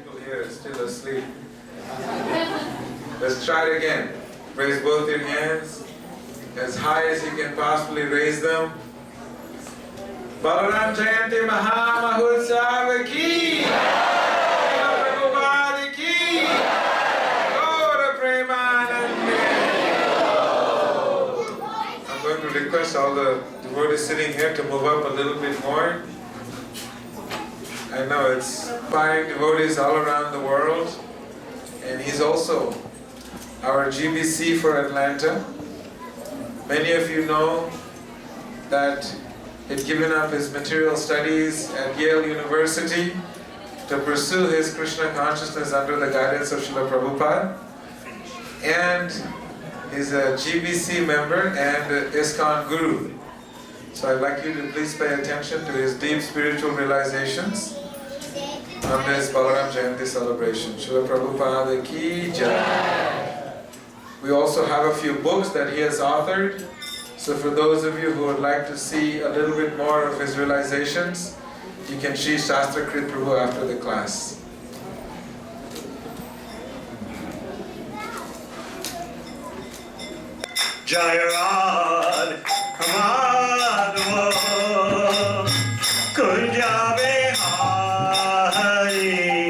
people here are still asleep. Let's try it again. Raise both your hands as high as you can possibly raise them. Balaram Jayanti Mahamahotsav ki! Prabhupada ki! Gaura Premanande! I'm going to request all the devotees sitting here to move up a little bit more. I know it's inspiring devotees all around the world, and he's also our GBC for Atlanta. Many of you know that he'd given up his material studies at Yale University to pursue his Krishna consciousness under the guidance of Srila Prabhupada. And he's a GBC member and an Iskcon guru. So I'd like you to please pay attention to his deep spiritual realizations on this Balaram Jayanti celebration. Srila Prabhupada ki jai. We also have a few books that he has authored. So for those of you who would like to see a little bit more of his realizations, you can see Shastra Krit Prabhu after the class. Jayarad Madhava Kunjabe Hari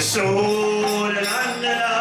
Yashodanandana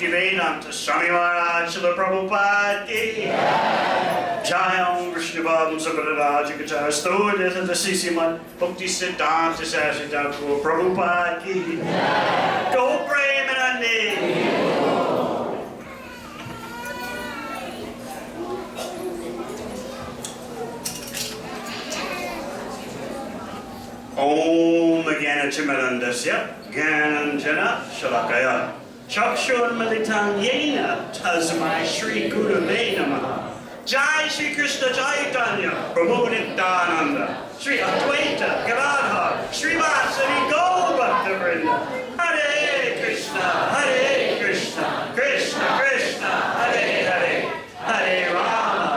Devamrita Swami.Everyone Prabhupada ki Jai Vishnuvam Subhadaraja Gachara Stodas the Sisiman Bhakti Siddhanta Sasitakur Prabhupada ki Go Premanandi. Om Gyanatimirandasya Gyananjana Shalakaya Chakshurmalitam Yena Tasmai Shri Gurave Namaha Jai Shri Krishna Chaitanya Prabhu Nityananda Shri Advaita Gadadhar Shri Vasari Gaur Bhaktavrinda Hare Krishna Krishna Krishna Hare Hare Hare Rama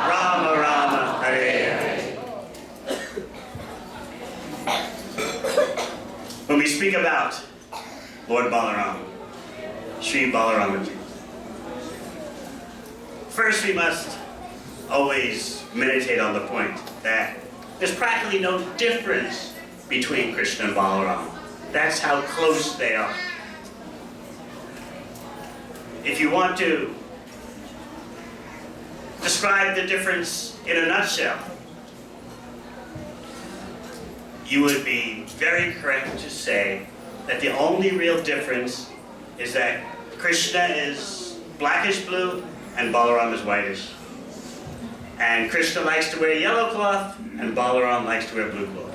Rama Rama Hare Hare. When we speak about Lord Balaram, Sri Balaramaji, first we must always meditate on the point that there's practically no difference between Krishna and Balaram. That's how close they are. If you want to describe the difference in a nutshell, you would be very correct to say that the only real difference is that Krishna is blackish blue and Balaram is whitish. And Krishna likes to wear yellow cloth and Balaram likes to wear blue cloth.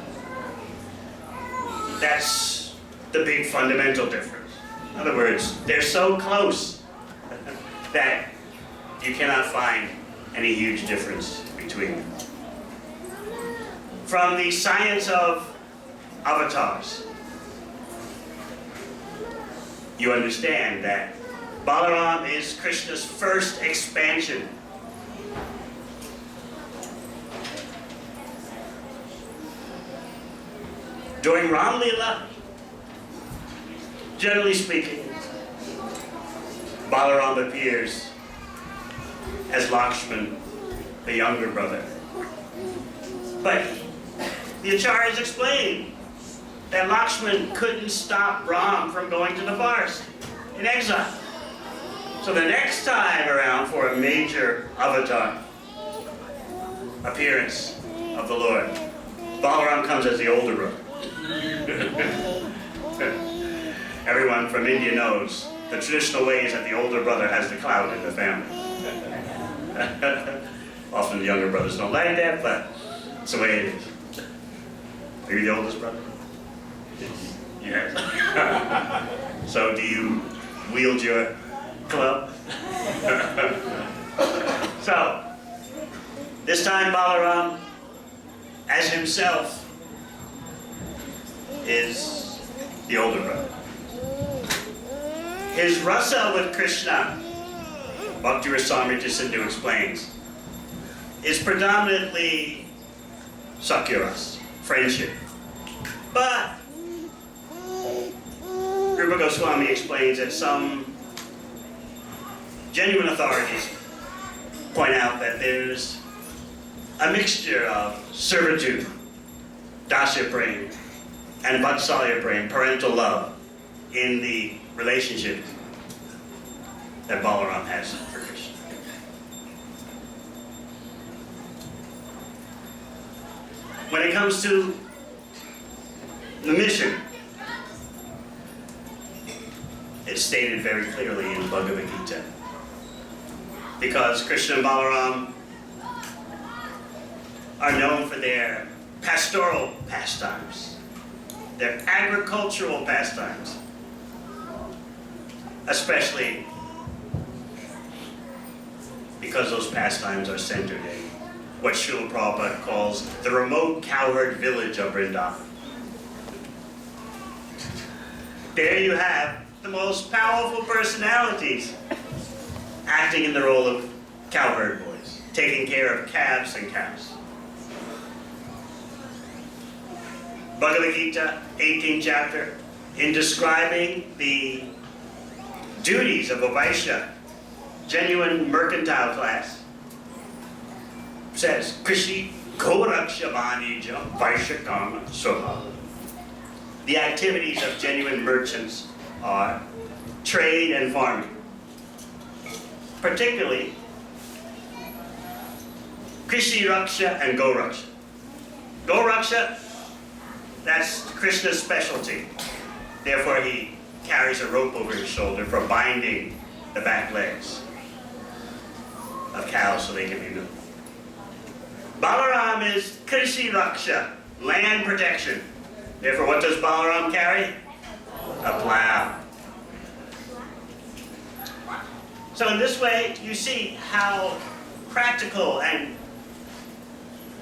That's the big fundamental difference. In other words, they're so close that you cannot find any huge difference between them. From the science of avatars, you understand that Balaram is Krishna's first expansion. During Ram Leela, generally speaking, Balaram appears as Lakshman, the younger brother. But the Acharyas explain that Lakshman couldn't stop Ram from going to the forest in exile. So the next time around for a major avatar appearance of the Lord, Balaram comes as the older brother. everyone from India knows the traditional way is that the older brother has the clout in the family. Often the younger brothers don't like that, but it's the way it is. Are you the oldest brother? Yes. So do you wield your club? So, this time Balaram, as himself, is the older brother. His rasa with Krishna, Bhakti Rasamrita Sindhu explains, is predominantly Sakya-ras, friendship. But Rupa Goswami explains that some genuine authorities point out that there's a mixture of servitude, dasya prem, and vatsalya prem, parental love, in the relationship that Balaram has for Krishna. When it comes to the mission, it's stated very clearly in Bhagavad Gita. Because Krishna and Balaram are known for their pastoral pastimes, their agricultural pastimes, especially because those pastimes are centered in what Srila Prabhupada calls the remote cowherd village of Vrindavan. There you have the most powerful personalities acting in the role of cowherd boys, taking care of calves and cows. Bhagavad Gita, 18th chapter, in describing the duties of a Vaishya, genuine mercantile class, says, Krishi Goraksha Vanija Vaishya Karma Swabhava. The activities of genuine merchants are trade and farming. Particularly, Krishi Raksha and Go Raksha. Go Raksha, that's Krishna's specialty. Therefore, he carries a rope over his shoulder for binding the back legs of cows so they can be milked. Balaram is Krishi Raksha, land protection. Therefore, what does Balaram carry? A plow. So in this way, you see how practical and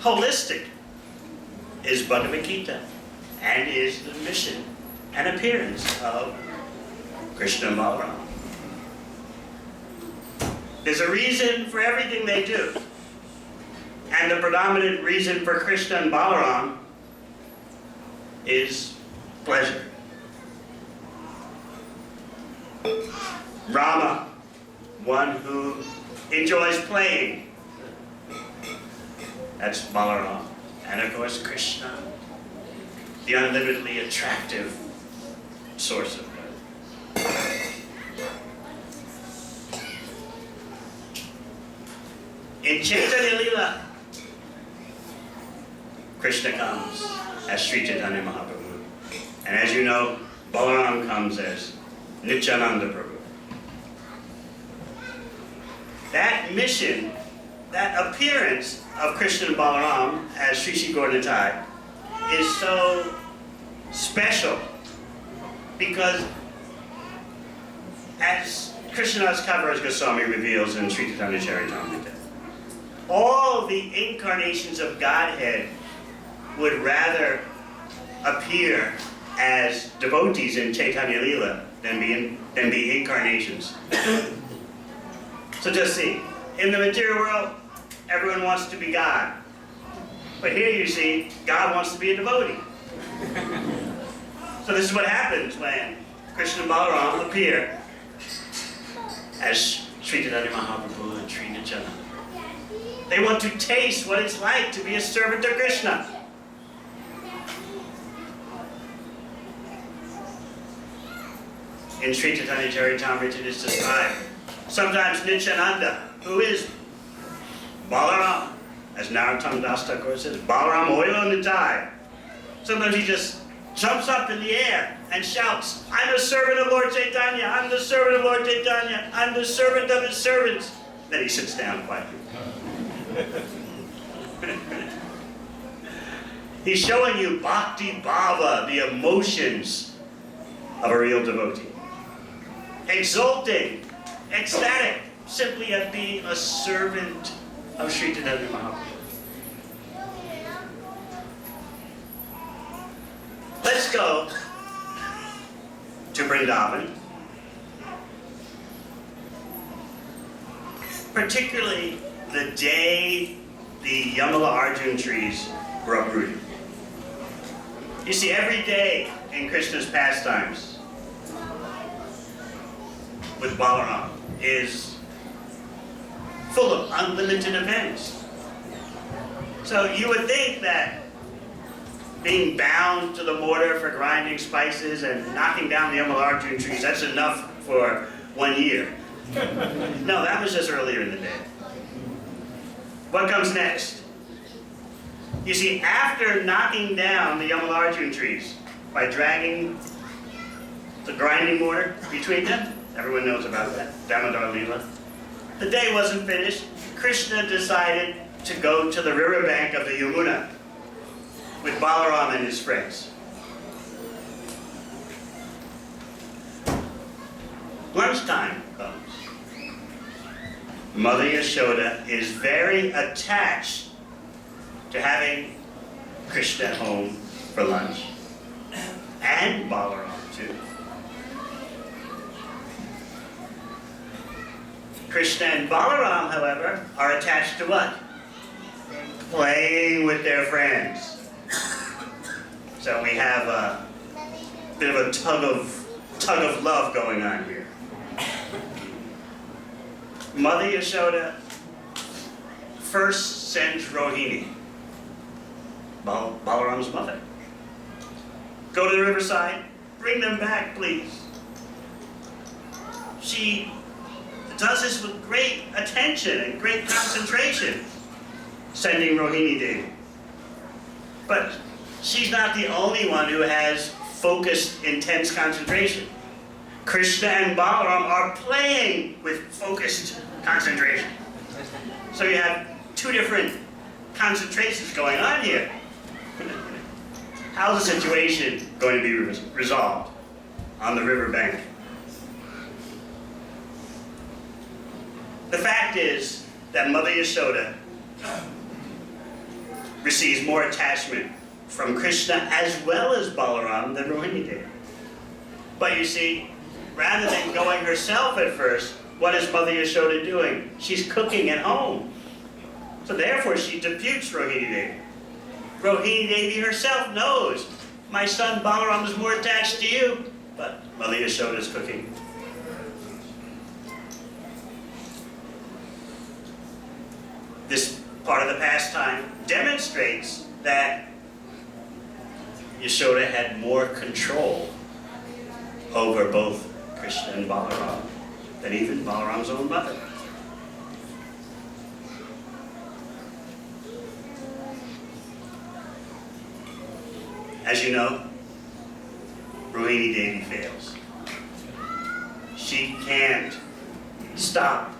holistic is Bhagavad Gita and is the mission and appearance of Krishna and Balaram. There's a reason for everything they do. And the predominant reason for Krishna and Balaram is pleasure. Rama, one who enjoys playing. That's Balaram. And of course, Krishna, the unlimitedly attractive source of good. In Chaitanya Lila, Krishna comes as Sri Chaitanya Mahaprabhu. And as you know, Balaram comes as Nityananda Prabhu. That mission, that appearance of Krishna and Balaram as Sri Sri Gaura is so special because as Krishnadas Kaviraj Goswami reveals in Sri Chaitanya Charitamrita, all the incarnations of Godhead would rather appear as devotees in Chaitanya Lila than be incarnations. So just see, in the material world, everyone wants to be God. But here you see, God wants to be a devotee. So this is what happens when Krishna and Balaram appear as Sri Chaitanya Mahaprabhu and Sri Nityananda. They want to taste what it's like to be a servant of Krishna. In Sri Chaitanya Charitamrita it is described. Sometimes Nityananda, who is Balaram, as Narottam Das Thakur says, Balaram Oilo Nitai. Sometimes he just jumps up in the air and shouts, "I'm the servant of Lord Chaitanya, I'm the servant of Lord Chaitanya, I'm the servant of his servants." Then he sits down quietly. He's showing you bhakti bhava, the emotions of a real devotee. Exulting, ecstatic, simply at being a servant of Sri Chaitanya Mahaprabhu. Let's go to Vrindavan, particularly the day the Yamala Arjun trees were uprooted. You see, every day in Krishna's pastimes with Balaram is full of unlimited events. So you would think that being bound to the mortar for grinding spices and knocking down the Yamala Arjun trees, that's enough for 1 year. No, that was just earlier in the day. What comes next? You see, after knocking down the Yamala Arjun trees by dragging the grinding mortar between them, everyone knows about that, Damodar Leela, the day wasn't finished. Krishna decided to go to the riverbank of the Yamuna with Balaram and his friends. Lunchtime comes. Mother Yashoda is very attached to having Krishna home for lunch, and Balaram too. Krishna and Balaram, however, are attached to what? Playing with their friends. So we have a bit of a tug of love going on here. Mother Yashoda first sends Rohini, Balaram's mother. Go to the riverside, bring them back, please. She does this with great attention and great concentration, sending Rohini Devi. But she's not the only one who has focused, intense concentration. Krishna and Balaram are playing with focused concentration. So you have two different concentrations going on here. How's the situation going to be resolved on the riverbank? The fact is that Mother Yashoda receives more attachment from Krishna as well as Balaram than Rohini Devi. But you see, rather than going herself at first, what is Mother Yashoda doing? She's cooking at home. So therefore she deputes Rohini Devi. Rohini Devi herself knows, my son Balaram is more attached to you, but Mother Yashoda is cooking. This part of the pastime demonstrates that Yashoda had more control over both Krishna and Balaram than even Balaram's own mother. As you know, Rohini Devi fails. She can't stop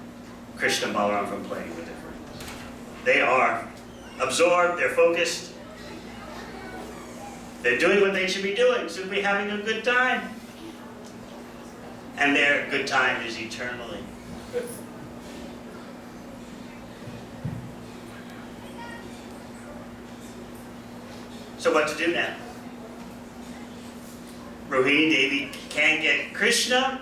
Krishna and Balaram from playing with their friends. They are absorbed, they're focused, they're doing what they should be doing, simply having a good time. And their good time is eternally. So what to do now? Rohini Devi can't get Krishna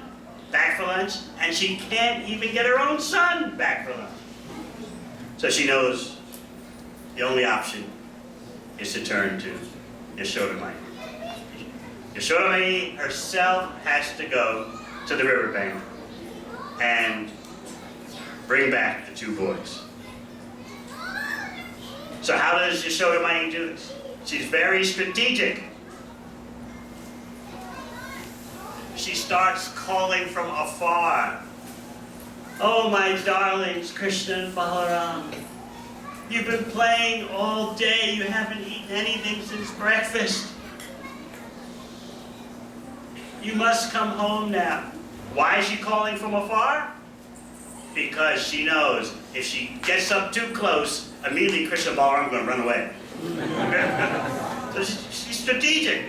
back for lunch, and she can't even get her own son back for lunch. So she knows the only option is to turn to Yashodamai. Yashodamai herself has to go to the riverbank and bring back the two boys. So how does Yashodamai do this? She's very strategic. She starts calling from afar. Oh, my darlings, Krishna and Balaram. You've been playing all day. You haven't eaten anything since breakfast. You must come home now. Why is she calling from afar? Because she knows if she gets up too close, immediately Krishna and Balaram are going to run away. So she's strategic.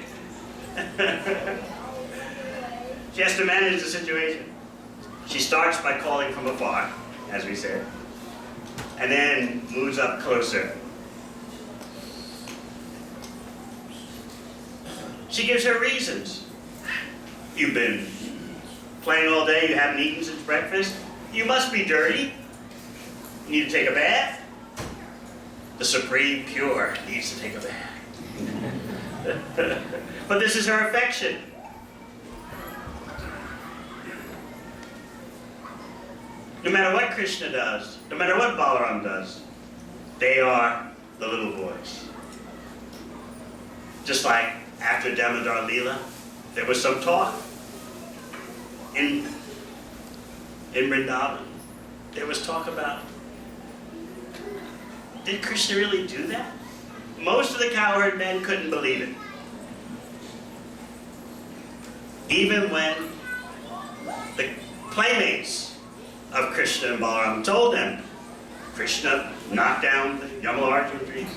She has to manage the situation. She starts by calling from afar, as we said, and then moves up closer. She gives her reasons. You've been playing all day, you haven't eaten since breakfast. You must be dirty. You need to take a bath. The Supreme Pure needs to take a bath. But this is her affection. No matter what Krishna does, no matter what Balaram does, they are the little boys. Just like after Damodar Leela, there was some talk in Vrindavan. There was talk about, did Krishna really do that? Most of the cowherd men couldn't believe it. Even when the playmates of Krishna and Balaram told them, Krishna knocked down the Yamalarjuna tree.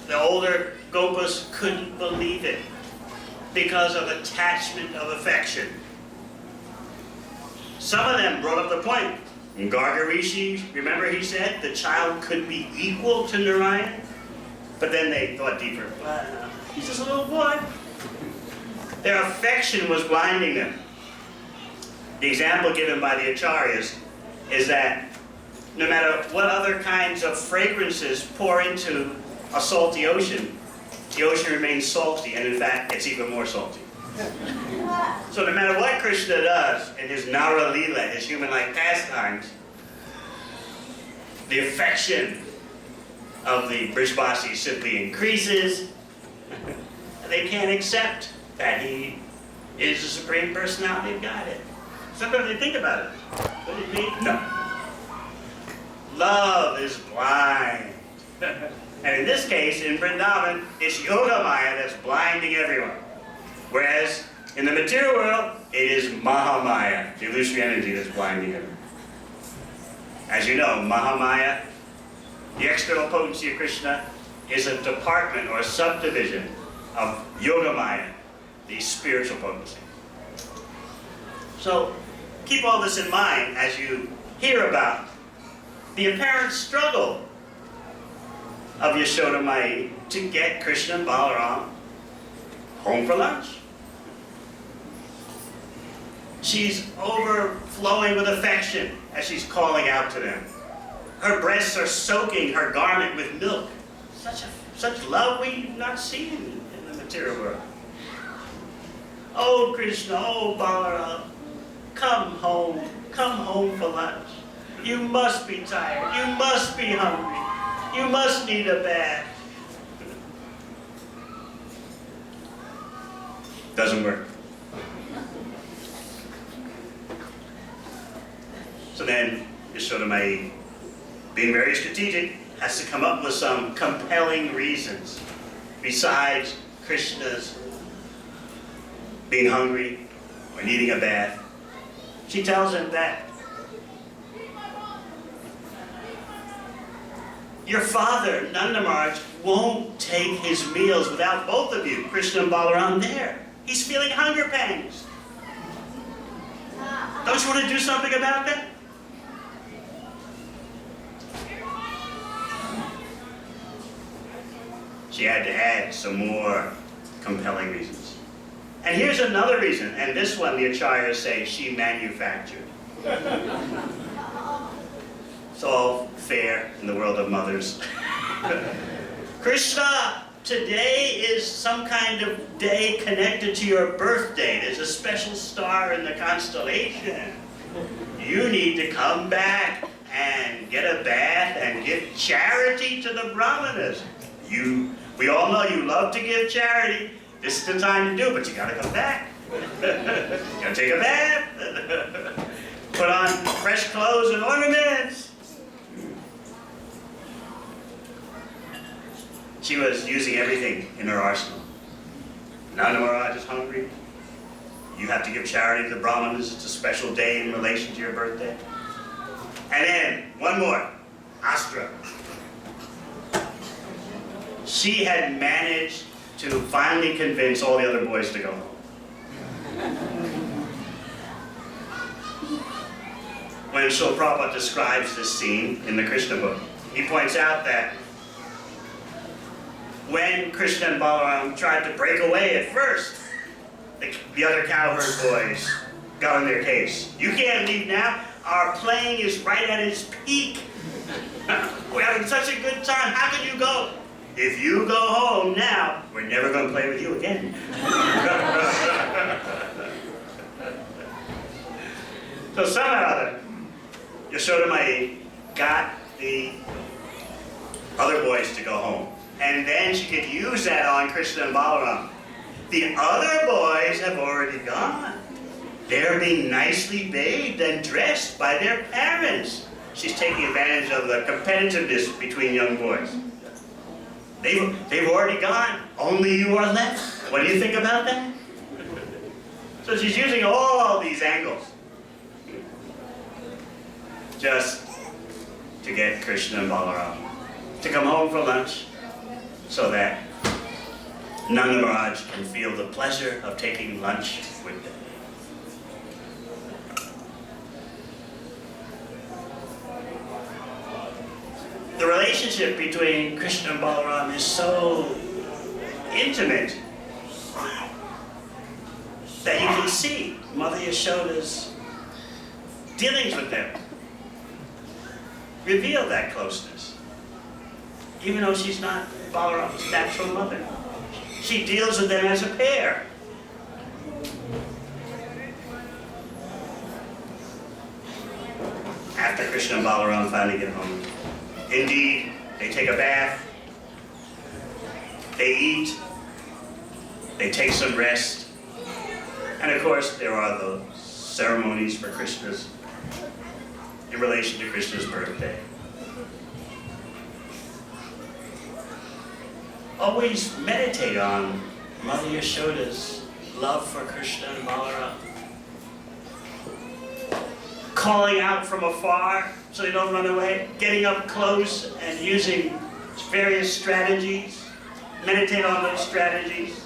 The older Gopas couldn't believe it because of attachment of affection. Some of them brought up the point. Garga Rishi, remember he said the child could be equal to Narayan? But then they thought deeper. Well, he's just a little boy. Their affection was blinding them. The example given by the Acharyas is that no matter what other kinds of fragrances pour into a salty ocean, the ocean remains salty, and in fact, it's even more salty. So no matter what Krishna does in his Nara Leela, his human-like pastimes, the affection of the Brijbasis simply increases. They can't accept that he is the Supreme Personality of Godhead. Sometimes they think about it. What does it mean? No. Love is blind. And in this case, in Vrindavan, it's Yoga Maya that's blinding everyone. Whereas in the material world, it is Mahamaya, the illusory energy that's blinding everyone. As you know, Mahamaya, the external potency of Krishna, is a department or a subdivision of Yogamaya, the spiritual potency. So keep all this in mind as you hear about the apparent struggle of Yashoda Mai to get Krishna and Balaram home for lunch. She's overflowing with affection as she's calling out to them. Her breasts are soaking her garment with milk. Such love we've not seen in the material world. Oh Krishna, oh Balaram, come home for lunch. You must be tired, you must be hungry, you must need a bath. Doesn't work. So then Yashoda Mai, being very strategic, has to come up with some compelling reasons besides Krishna's being hungry or needing a bath. She tells him that your father, Nanda Maharaj, won't take his meals without both of you, Krishna and Balaram, there. He's feeling hunger pangs. Don't you want to do something about that? She had to add some more compelling reasons. And here's another reason, and this one the Acharyas say she manufactured. It's all fair in the world of mothers. Krishna, today is some kind of day connected to your birthday. There's a special star in the constellation. You need to come back and get a bath and give charity to the brahmanas. We all know you love to give charity. This is the time to do it, but you gotta come back. You gotta take a bath. Put on fresh clothes and ornaments. She was using everything in her arsenal. Nanda Maharaj is hungry. You have to give charity to the Brahmanas. It's a special day in relation to your birthday. And then, one more, Astra. She had managed to finally convince all the other boys to go home. When Srila Prabhupada describes this scene in the Krishna book, he points out that when Krishna and Balaram tried to break away at first, the other cowherd boys got on their case. You can't leave now. Our playing is right at its peak. We're having such a good time. How can you go? If you go home now, we're never going to play with you again. So somehow or other, Yashoda Mai got the other boys to go home. And then she could use that on Krishna and Balaram. The other boys have already gone. They're being nicely bathed and dressed by their parents. She's taking advantage of the competitiveness between young boys. They've already gone. Only you are left. What do you think about that? So she's using all these angles just to get Krishna and Balaram to come home for lunch so that Nanda Maharaj can feel the pleasure of taking lunch with them. The relationship between Krishna and Balaram is so intimate that you can see Mother Yashoda's dealings with them reveal that closeness. Even though she's not Balaram's natural mother. She deals with them as a pair. After Krishna and Balaram finally get home, indeed, they take a bath, they eat, they take some rest, and of course there are the ceremonies for Krishna's, in relation to Krishna's birthday. Always meditate on Mother Yashoda's love for Krishna and Balaram. Calling out from afar so they don't run away, getting up close and using various strategies. Meditate on those strategies.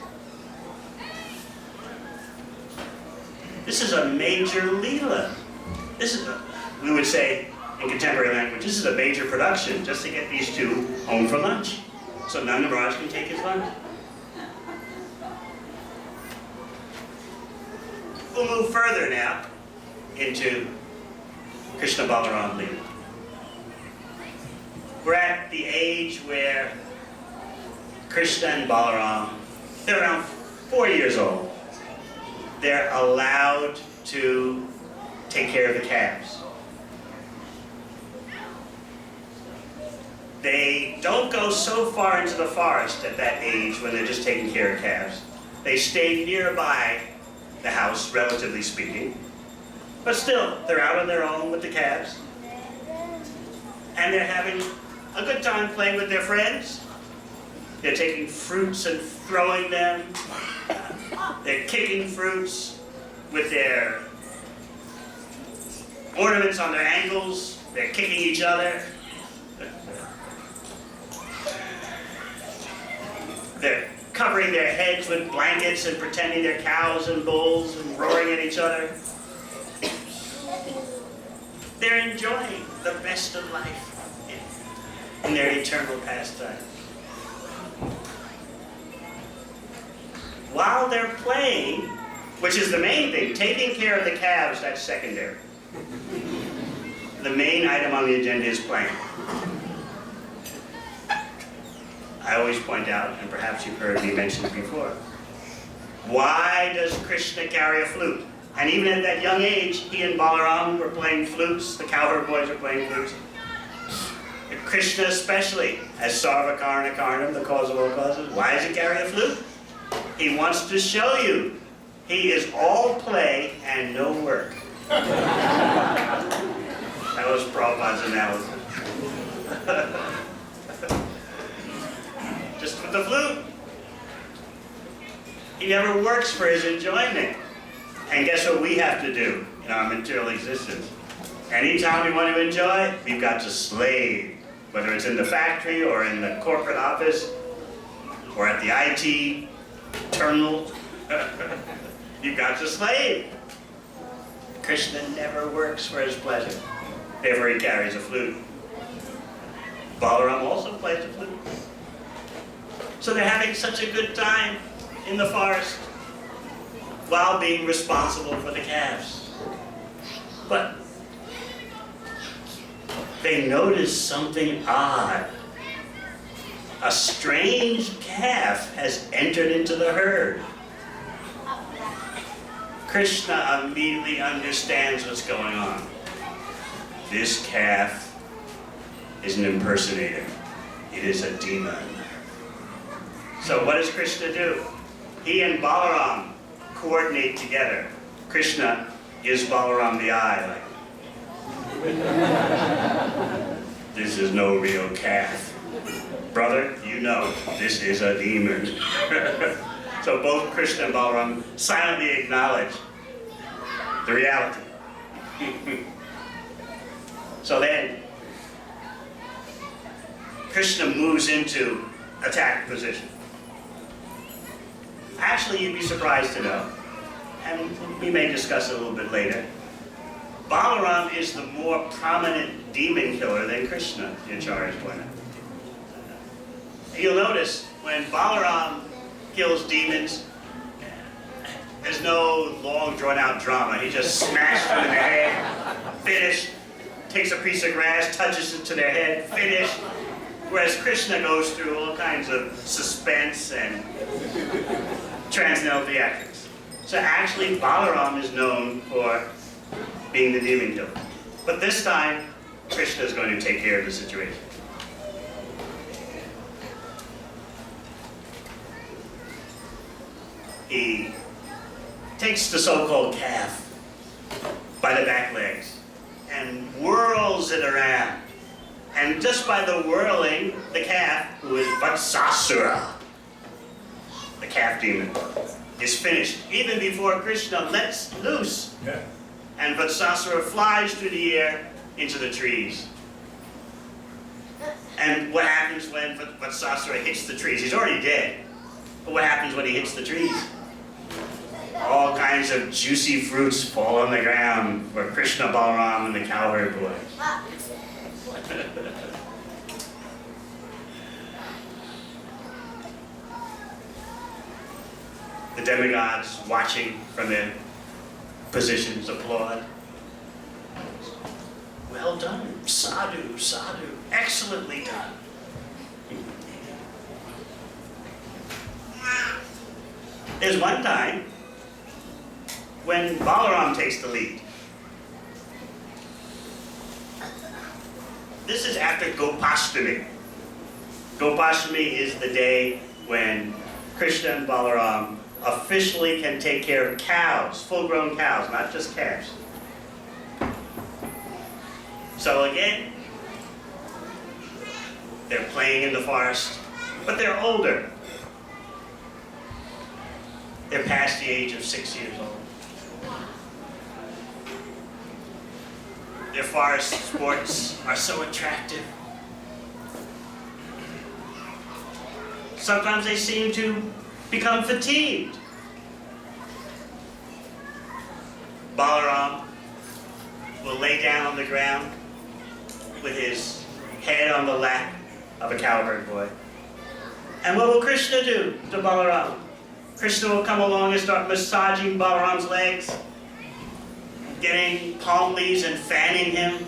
This is a major Leela. This is we would say in contemporary language, this is a major production just to get these two home for lunch. So Nanda Maharaj can take his lunch. We'll move further now into Krishna Balaram Leela. We're at the age where Krishna and Balaram, they're around 4 years old. They're allowed to take care of the calves. They don't go so far into the forest at that age when they're just taking care of calves. They stay nearby the house, relatively speaking. But still, they're out on their own with the calves. And they're having a good time playing with their friends. They're taking fruits and throwing them. They're kicking fruits with their ornaments on their ankles. They're kicking each other. They're covering their heads with blankets and pretending they're cows and bulls and roaring at each other. They're enjoying the best of life in their eternal pastime. While they're playing, which is the main thing, taking care of the calves, that's secondary. The main item on the agenda is playing. I always point out, and perhaps you've heard me mention it before, why does Krishna carry a flute? And even at that young age, he and Balaram were playing flutes, the cowherd boys were playing flutes. And Krishna especially, as Sarva Karana Karnam, the cause of all causes, why does he carry a flute? He wants to show you he is all play and no work. That was Prabhupada's analysis. Just with the flute. He never works for his enjoyment. And guess what we have to do in our material existence? Anytime we want to enjoy, we've got to slave. Whether it's in the factory or in the corporate office or at the IT terminal, you've got to slave. Krishna never works for his pleasure. Therefore he carries a flute. Balaram also plays the flute. So they're having such a good time in the forest while being responsible for the calves. But they notice something odd. A strange calf has entered into the herd. Krishna immediately understands what's going on. This calf is an impersonator. It is a demon. So what does Krishna do? He and Balaram coordinate together. Krishna gives Balaram the eye, like, this is no real calf. Brother, you know, this is a demon. So both Krishna and Balaram silently acknowledge the reality. So then, Krishna moves into attack position. Actually, you'd be surprised to know, and we may discuss it a little bit later, Balaram is the more prominent demon killer than Krishna, the Acharyas point out. You'll notice, when Balaram kills demons, there's no long drawn-out drama. He just smashes them in the head, finish, takes a piece of grass, touches it to their head, finish. Whereas Krishna goes through all kinds of suspense and transcendental theatrics. So actually, Balaram is known for being the demon killer. But this time, Krishna is going to take care of the situation. He takes the so-called calf by the back legs and whirls it around. And just by the whirling, the calf, who is Vatsasura, the calf demon, is finished even before Krishna lets loose. Yeah. And Vatsasura flies through the air into the trees. And what happens when Vatsasura hits the trees? He's already dead. But what happens when he hits the trees? All kinds of juicy fruits fall on the ground for Krishna, Balaram, and the cowherd boys. The demigods, watching from their positions, applaud. Well done, sadhu, sadhu, excellently done. There's one time when Balaram takes the lead. This is after Gopashtami. Gopashtami is the day when Krishna and Balaram officially can take care of cows, full-grown cows, not just calves. So again, they're playing in the forest, but they're older. They're past the age of 6 years old. Their forest sports are so attractive. Sometimes they seem to become fatigued. Balaram will lay down on the ground with his head on the lap of a cowherd boy. And what will Krishna do to Balaram? Krishna will come along and start massaging Balaram's legs, getting palm leaves and fanning him,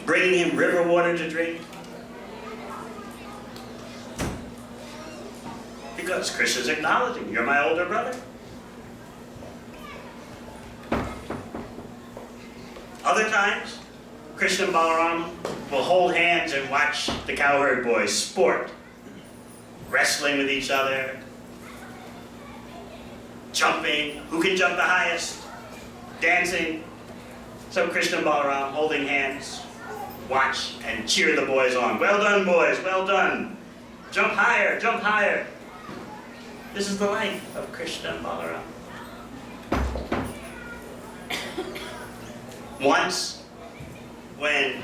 bringing him river water to drink. Because Krishna's acknowledging, you're my older brother. Other times, Krishna and Balaram will hold hands and watch the cowherd boys sport, wrestling with each other, jumping, who can jump the highest, dancing. So Krishna and Balaram holding hands, watch and cheer the boys on. Well done, boys, well done. Jump higher, jump higher. This is the life of Krishna and Balaram. Once, when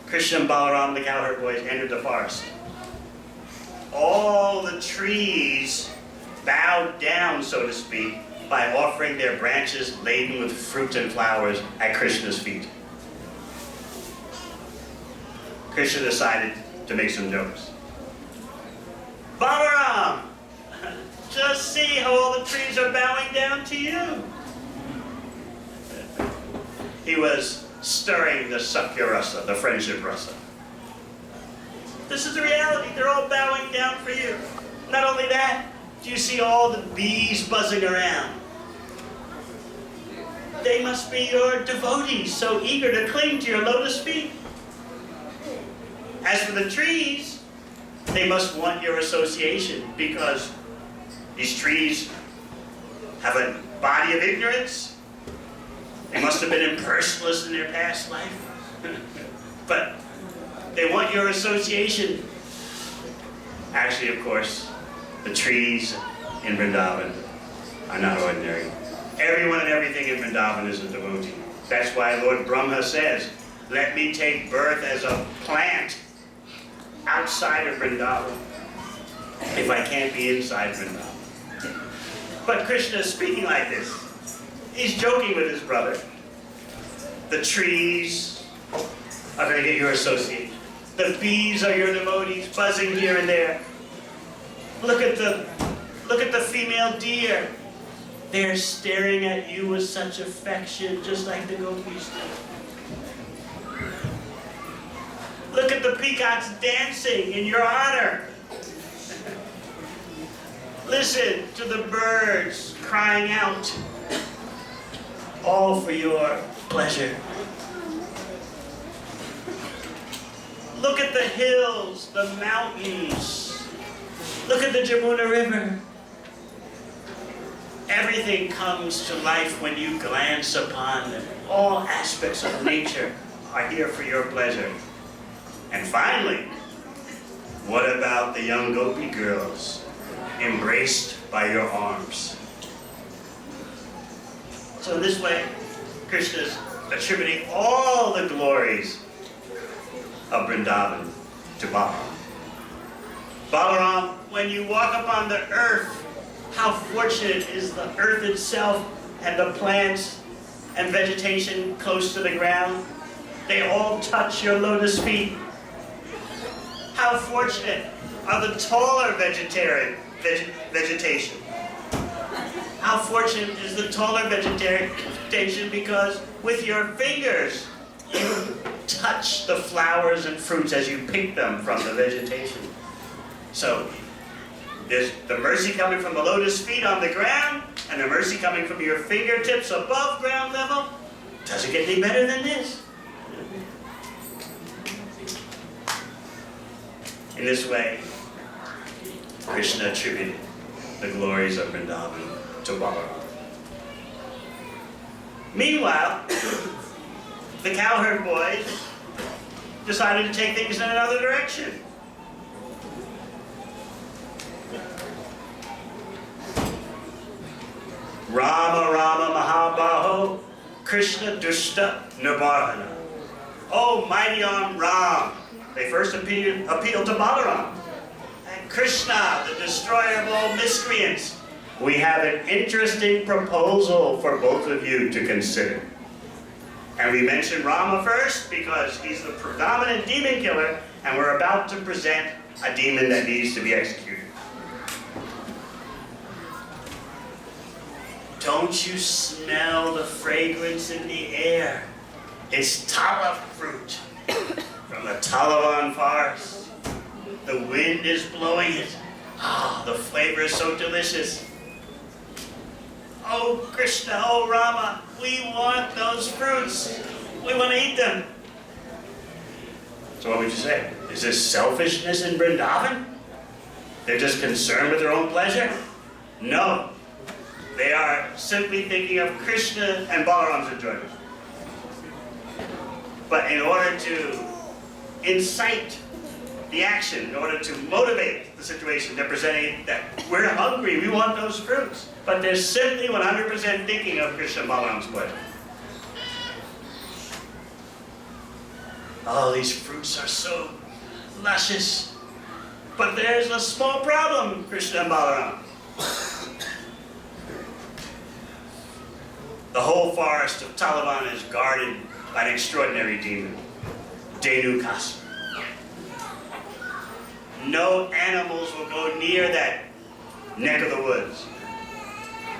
Krishna and Balaram, the cowherd boys, entered the forest, all the trees bowed down, so to speak, by offering their branches laden with fruit and flowers at Krishna's feet. Krishna decided to make some jokes. Balaram, just see how all the trees are bowing down to you. He was stirring the Sakya Rasa, the friendship rasa. This is the reality. They're all bowing down for you. Not only that, do you see all the bees buzzing around? They must be your devotees, so eager to cling to your lotus feet. As for the trees, they must want your association, because these trees have a body of ignorance. They must have been impersonalists in their past life. But they want your association. Actually, of course, the trees in Vrindavan are not ordinary. Everyone and everything in Vrindavan is a devotee. That's why Lord Brahma says, let me take birth as a plant outside of Vrindavan if I can't be inside Vrindavan. But Krishna is speaking like this. He's joking with his brother. The trees are going to get your association. The bees are your devotees, buzzing here and there. Look at the female deer. They're staring at you with such affection, just like the gopis do. Look at the peacocks dancing in your honor. Listen to the birds crying out, all for your pleasure. Look at the hills, the mountains. Look at the Jamuna River. Everything comes to life when you glance upon them. All aspects of nature are here for your pleasure. And finally, what about the young gopi girls embraced by your arms? So in this way, Krishna is attributing all the glories of Vrindavan to Balaram. Balaram, when you walk upon the earth, how fortunate is the earth itself and the plants and vegetation close to the ground. They all touch your lotus feet. How fortunate are the taller vegetation. How fortunate is the taller vegetation, because with your fingers you touch the flowers and fruits as you pick them from the vegetation. So there's the mercy coming from the lotus feet on the ground, and the mercy coming from your fingertips above ground level. Doesn't get any better than this. In this way, Krishna attributed the glories of Vrindavan to Balaram. Meanwhile, the cowherd boys decided to take things in another direction. Rama Rama Mahabaho, Krishna Dushta Nibarhana. Oh, mighty arm Ram. They first appealed to Balaram. And Krishna, the destroyer of all miscreants. We have an interesting proposal for both of you to consider. And we mentioned Rama first because he's the predominant demon killer, and we're about to present a demon that needs to be executed. Don't you smell the fragrance in the air? It's tala fruit from the Talavan forest. The wind is blowing it. Ah, the flavor is so delicious. Oh, Krishna, oh, Rama, we want those fruits. We want to eat them. So what would you say? Is this selfishness in Vrindavan? They're just concerned with their own pleasure? No. They are simply thinking of Krishna and Balaram's enjoyment. But in order to incite the action in order to motivate the situation. They're presenting that we're hungry, we want those fruits. But they're simply 100% thinking of Krishna and Balaram's pleasure. Oh, these fruits are so luscious. But there's a small problem, Krishna and Balaram. The whole forest of Taliban is guarded by an extraordinary demon, Dhenu-Kasur. No animals will go near that neck of the woods.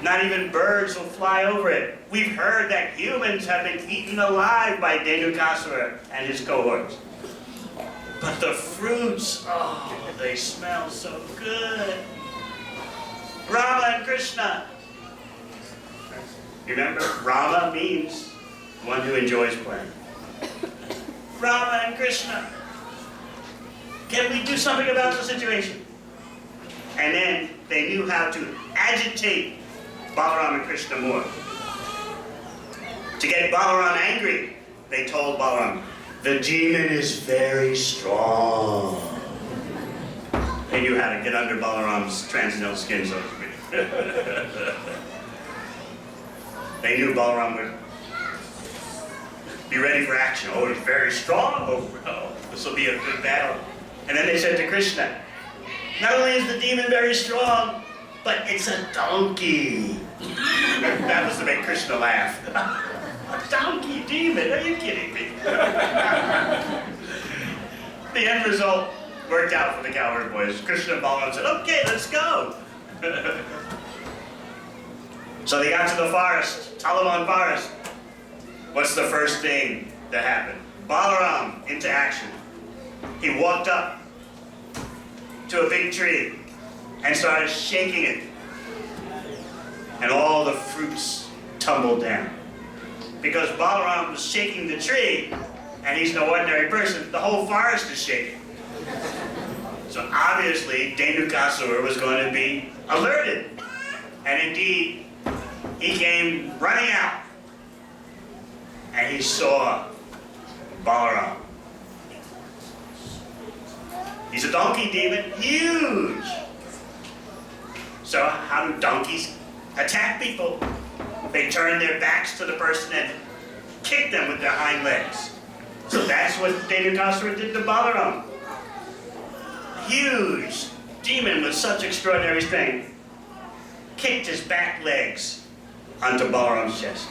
Not even birds will fly over it. We've heard that humans have been eaten alive by Dhenu-Kasur and his cohorts. But the fruits, oh, they smell so good. Rama and Krishna. Remember, Rama means one who enjoys pleasure. Rama and Krishna. Can we do something about the situation? And then they knew how to agitate Balaram and Krishna more. To get Balaram angry, they told Balaram, the demon is very strong. They knew how to get under Balaram's transcendental skin, so to speak. They knew Balaram would be ready for action. Oh, he's very strong. Oh, this will be a good battle. And then they said to Krishna, not only is the demon very strong, but it's a donkey. That was to make Krishna laugh. A donkey demon? Are you kidding me? The end result worked out for the cowherd boys. Krishna and Balaram said, okay, let's go. So they got to the forest, Taliban forest. What's the first thing that happened? Balaram into action. He walked up to a big tree and started shaking it. And all the fruits tumbled down. Because Balaram was shaking the tree, and he's no ordinary person, the whole forest is shaking. So obviously, Dhenu-Kasur was going to be alerted. And indeed, he came running out. And he saw Balaram. He's a donkey demon, huge. So how do donkeys attack people? They turn their backs to the person and kick them with their hind legs. So that's what Dhenu-Kasur did to Balaram. Huge demon with such extraordinary strength kicked his back legs onto Balaram's chest.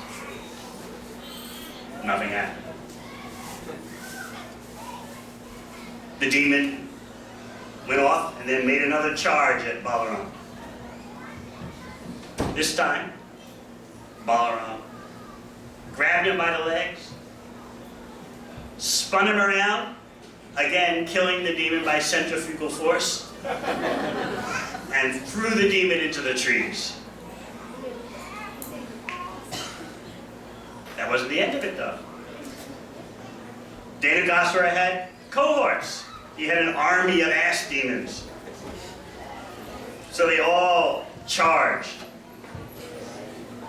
Nothing happened. The demon went off and then made another charge at Balaram. This time, Balaram grabbed him by the legs, spun him around, again killing the demon by centrifugal force, and threw the demon into the trees. That wasn't the end of it, though. Dhenu-Kasur had cohorts. He had an army of ass demons. So they all charged.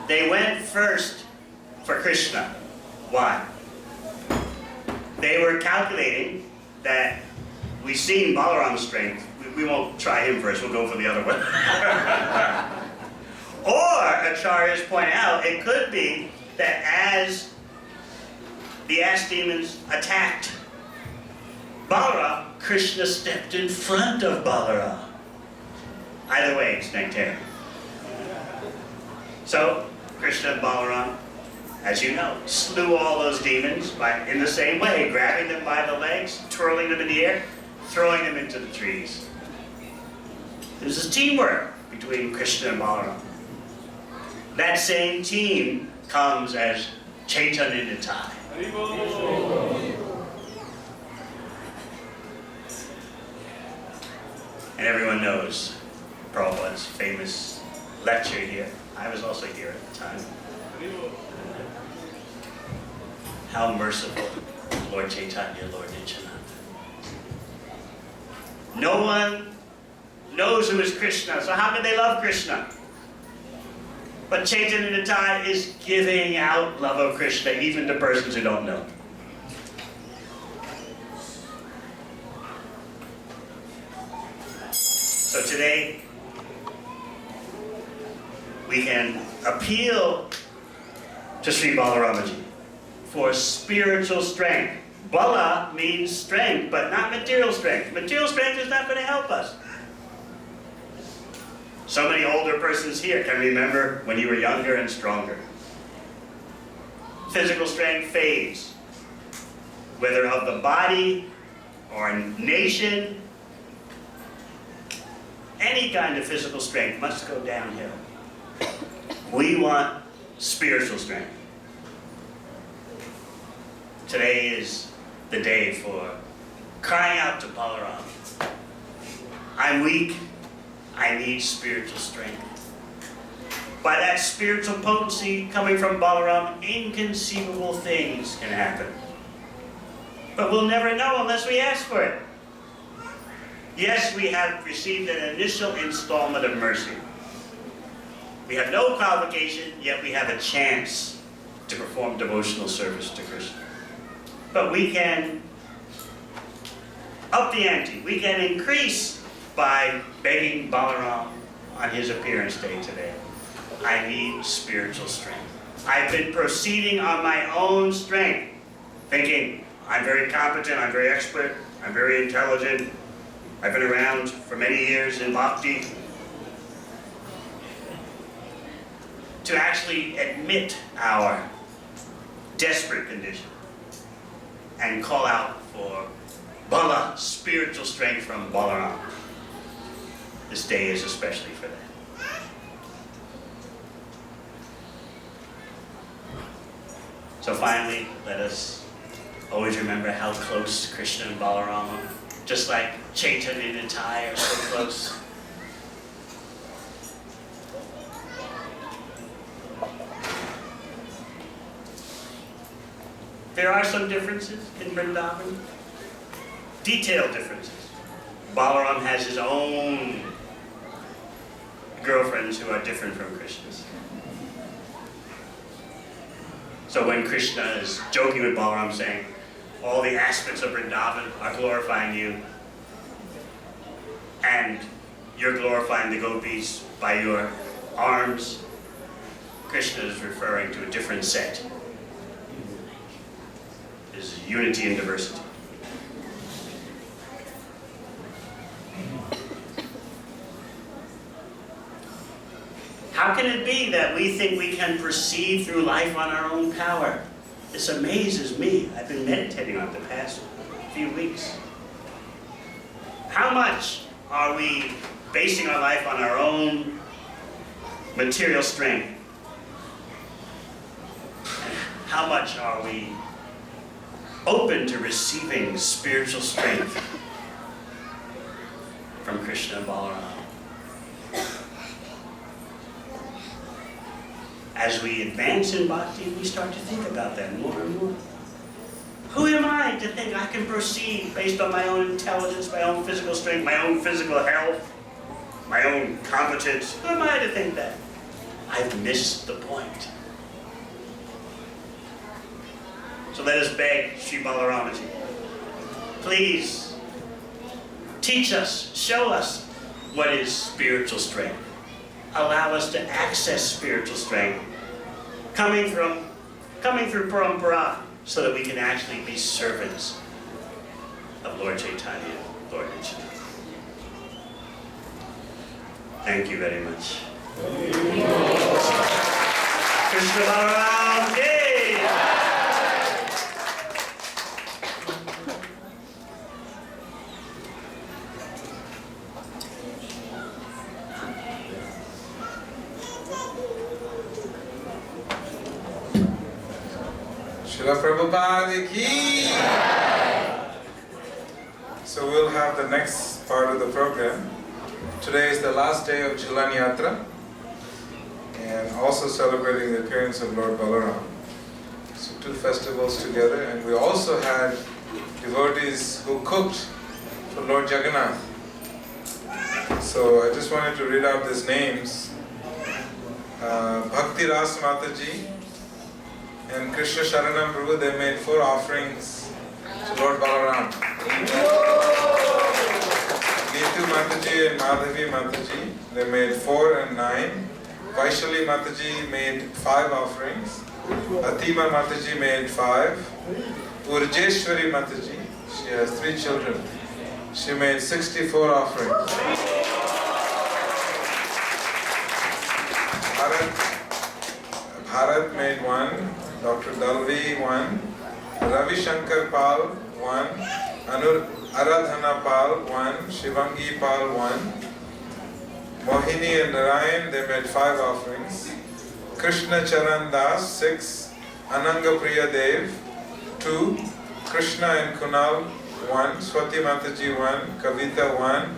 They went first for Krishna. Why? They were calculating that we've seen Balaram's strength. We won't try him first, we'll go for the other one. Or, acharyas point out, it could be that as the ass demons attacked Balaram, Krishna stepped in front of Balaram. Either way, it's Necter. So, Krishna and Balaram, as you know, slew all those demons in the same way, grabbing them by the legs, twirling them in the air, throwing them into the trees. There's a teamwork between Krishna and Balaram. That same team comes as Chaitanya. And everyone knows Prabhupada's famous lecture here. I was also here at the time. How merciful, Lord Chaitanya, Lord Nityananda. No one knows who is Krishna, so how can they love Krishna? But Chaitanya is giving out love of Krishna even to persons who don't know. So today, we can appeal to Sri Balaramaji for spiritual strength. Bala means strength, but not material strength. Material strength is not going to help us. So many older persons here can remember when you were younger and stronger. Physical strength fades, whether of the body or a nation. Any kind of physical strength must go downhill. We want spiritual strength. Today is the day for crying out to Balaram. I'm weak. I need spiritual strength. By that spiritual potency coming from Balaram, inconceivable things can happen. But we'll never know unless we ask for it. Yes, we have received an initial installment of mercy. We have no qualification, yet we have a chance to perform devotional service to Krishna. But we can up the ante. We can increase by begging Balaram on his appearance day today. I need spiritual strength. I've been proceeding on my own strength, thinking I'm very competent, I'm very expert, I'm very intelligent. I've been around for many years in bhakti. To actually admit our desperate condition and call out for Bala, spiritual strength from Balaram. This day is especially for that. So finally, let us always remember how close Krishna and Balaram are. Just like Chaitanya and Nitai are so close. There are some differences in Vrindavan. Detailed differences. Balaram has his own girlfriends who are different from Krishna's. So when Krishna is joking with Balaram saying, all the aspects of Vrindavan are glorifying you, and you're glorifying the gopis by your arms, Krishna is referring to a different set. Is unity and diversity. How can it be that we think we can proceed through life on our own power? This amazes me. I've been meditating on it the past few weeks. How much are we basing our life on our own material strength? And how much are we open to receiving spiritual strength from Krishna and Balaram? As we advance in bhakti, we start to think about that more and more. Who am I to think I can proceed based on my own intelligence, my own physical strength, my own physical health, my own competence? Who am I to think that? I've missed the point. So let us beg Sri Balaramaji, please teach us, show us what is spiritual strength. Allow us to access spiritual strength coming through parampara, so that we can actually be servants of Lord Chaitanya, Lord Nityananda. Thank you very much. Krishna Balaram Jai! Srila Prabhupada ki! So we'll have the next part of the program. Today is the last day of JhulanYatra, and also celebrating the appearance of Lord Balaram. So two festivals together, and we also had devotees who cooked for Lord Jagannath. So I just wanted to read out these names. Bhakti Ras Mataji and Krishna Sharanam Prabhu, they made 4 offerings to Lord Balaram. Neetu Mataji and Madhavi Mataji, they made 4 and 9. Vaishali Mataji made 5 offerings. Atima Mataji made 5. Urjeshwari Mataji, she has 3 children. She made 64 offerings. Bharat made 1. Dr. Dalvi 1. Ravi Shankar Pal 1. Aradhana Pal 1. Shivangi Pal 1. Mohini and Narayan, they made 5 offerings. Krishna Charan Das 6. Ananga Priya Dev 2. Krishna and Kunal 1. Swati Mataji 1. Kavita 1.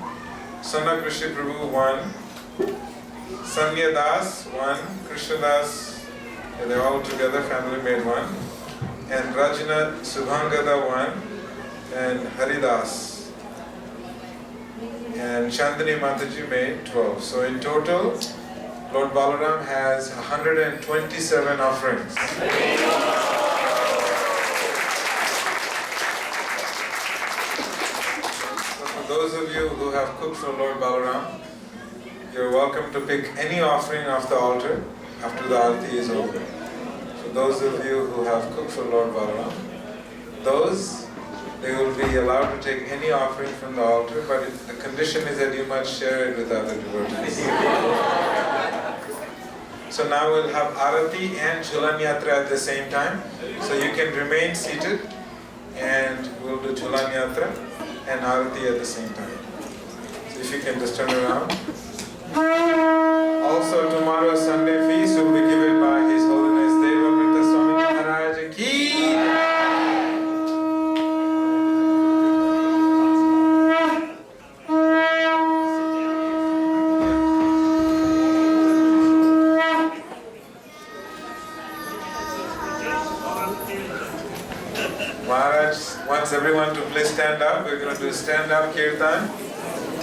Sana Krishi Prabhu 1. Sanya Das 1. Krishna Das, they're all together, family made 1. And Rajna Subhangada 1. And Haridas. And Chandani Mataji made 12. So in total, Lord Balaram has 127 offerings. So for those of you who have cooked for Lord Balaram, you're welcome to pick any offering off the altar after the Arati is over. For those of you who have cooked for Lord Balaram, they will be allowed to take any offering from the altar, but the condition is that you must share it with other devotees. So now we'll have Arati and JhulanYatra at the same time. So you can remain seated and we'll do JhulanYatra and Arati at the same time. So if you can just turn around. Also tomorrow's Sunday feast will be given by His Holiness Devamrita Swami Maharaj Ki. Maharaj wants everyone to please stand up. We're going to do stand-up kirtan,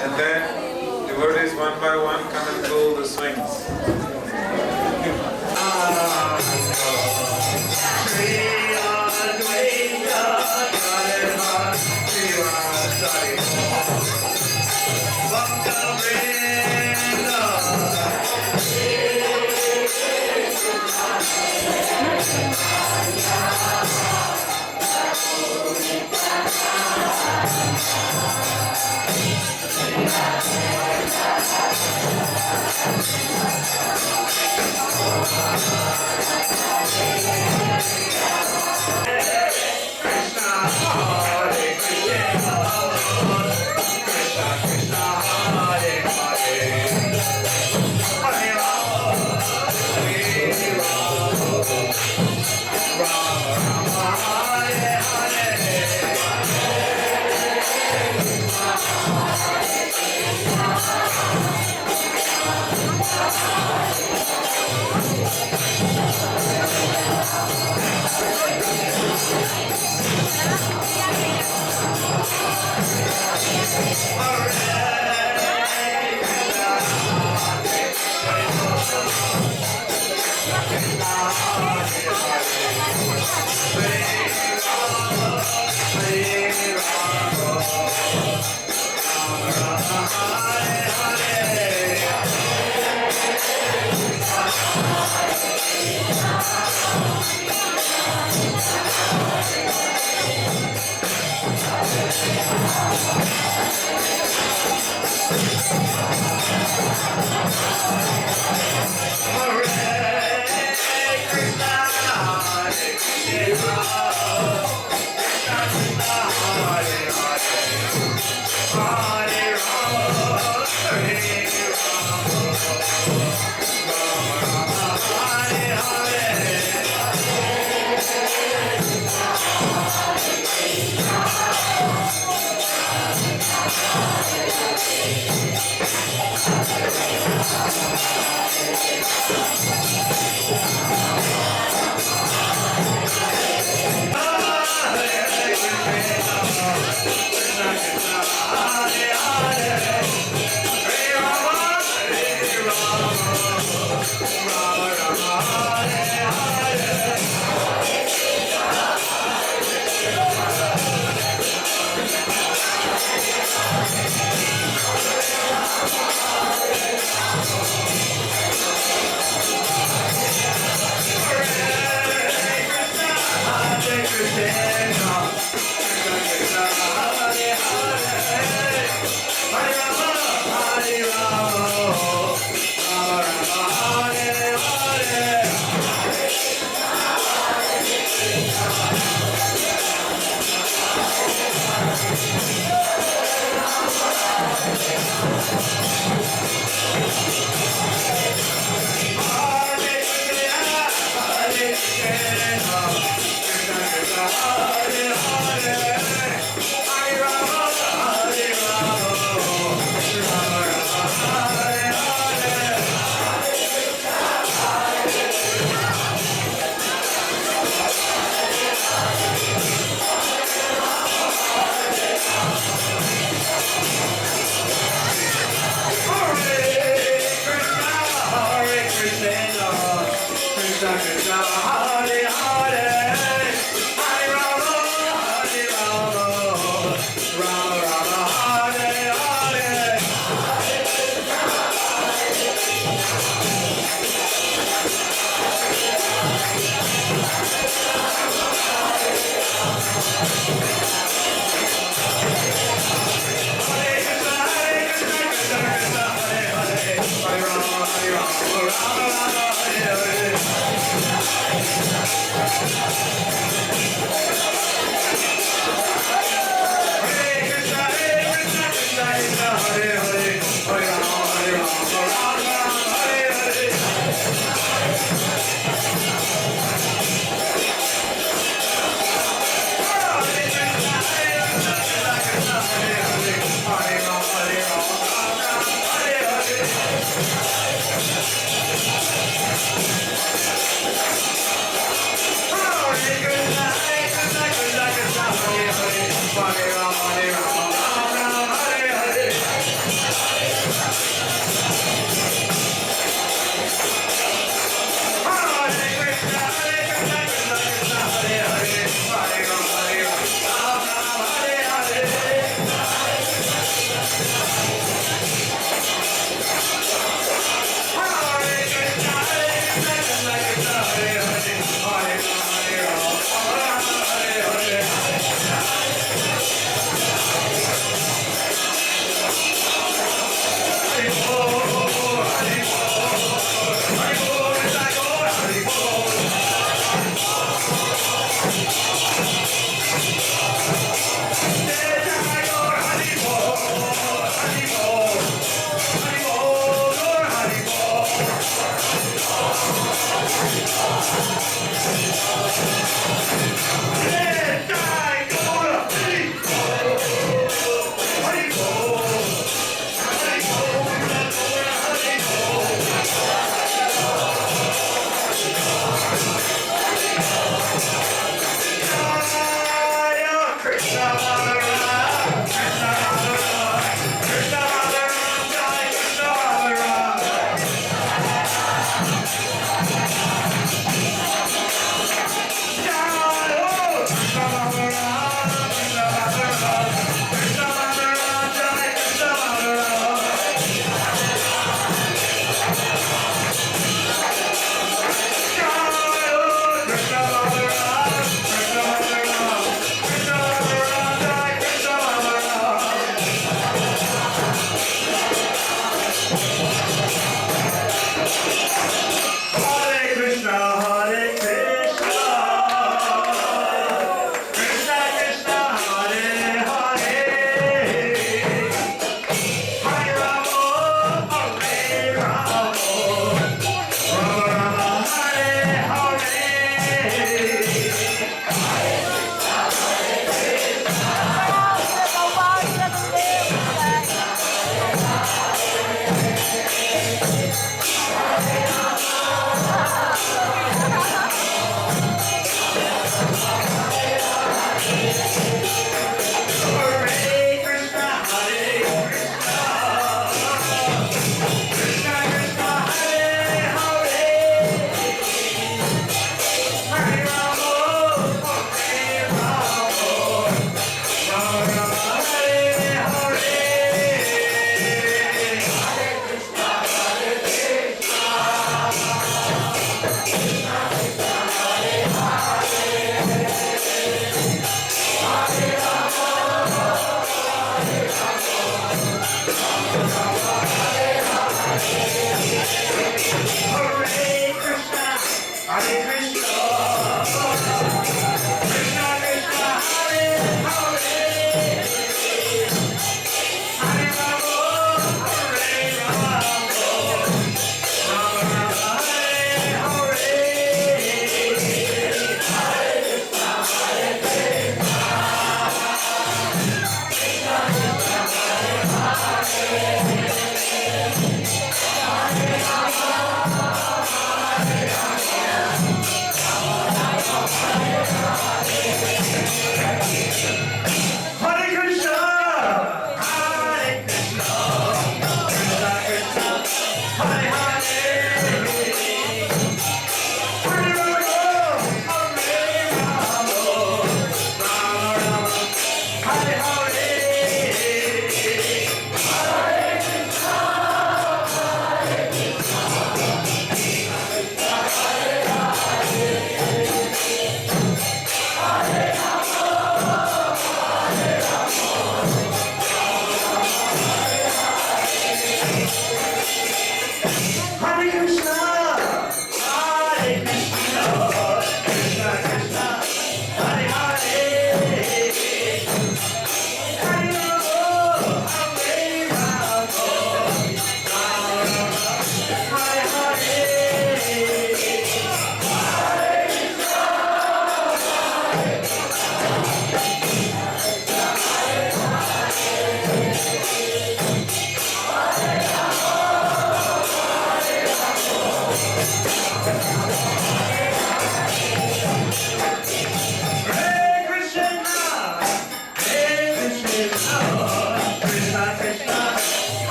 and then devotees one by one come and pull the swings.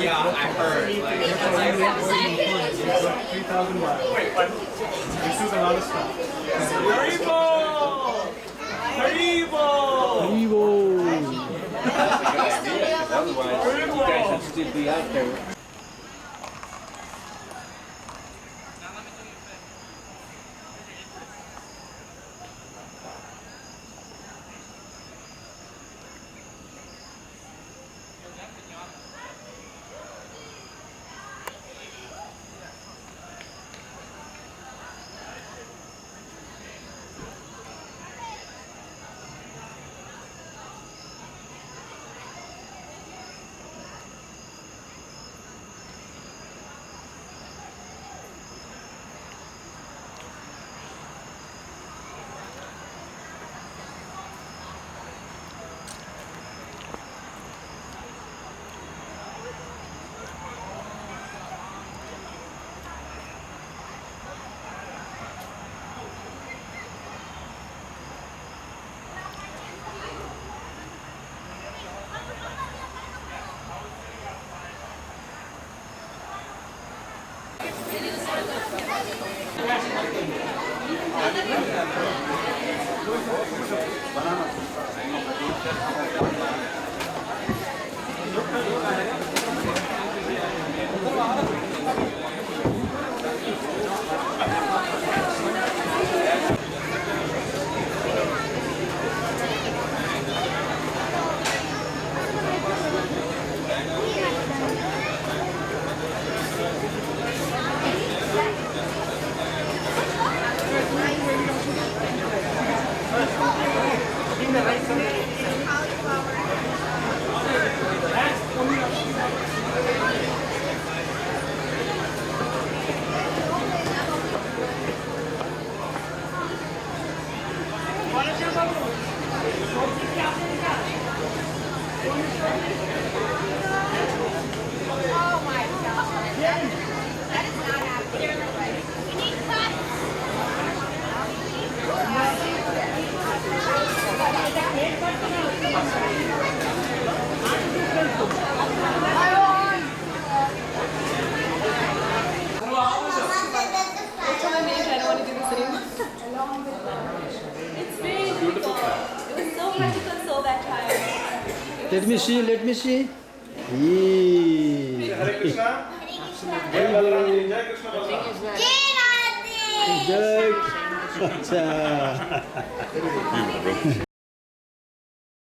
Yeah, I heard. Like, 3,000 miles. This is a lot of stuff. Haribo! Haribo! Haribo! Otherwise, you guys would still be out there. Let me see, let me see. Hare Krishna. Jai Baladev. Jai Krishna Baladev. Jai. Acha.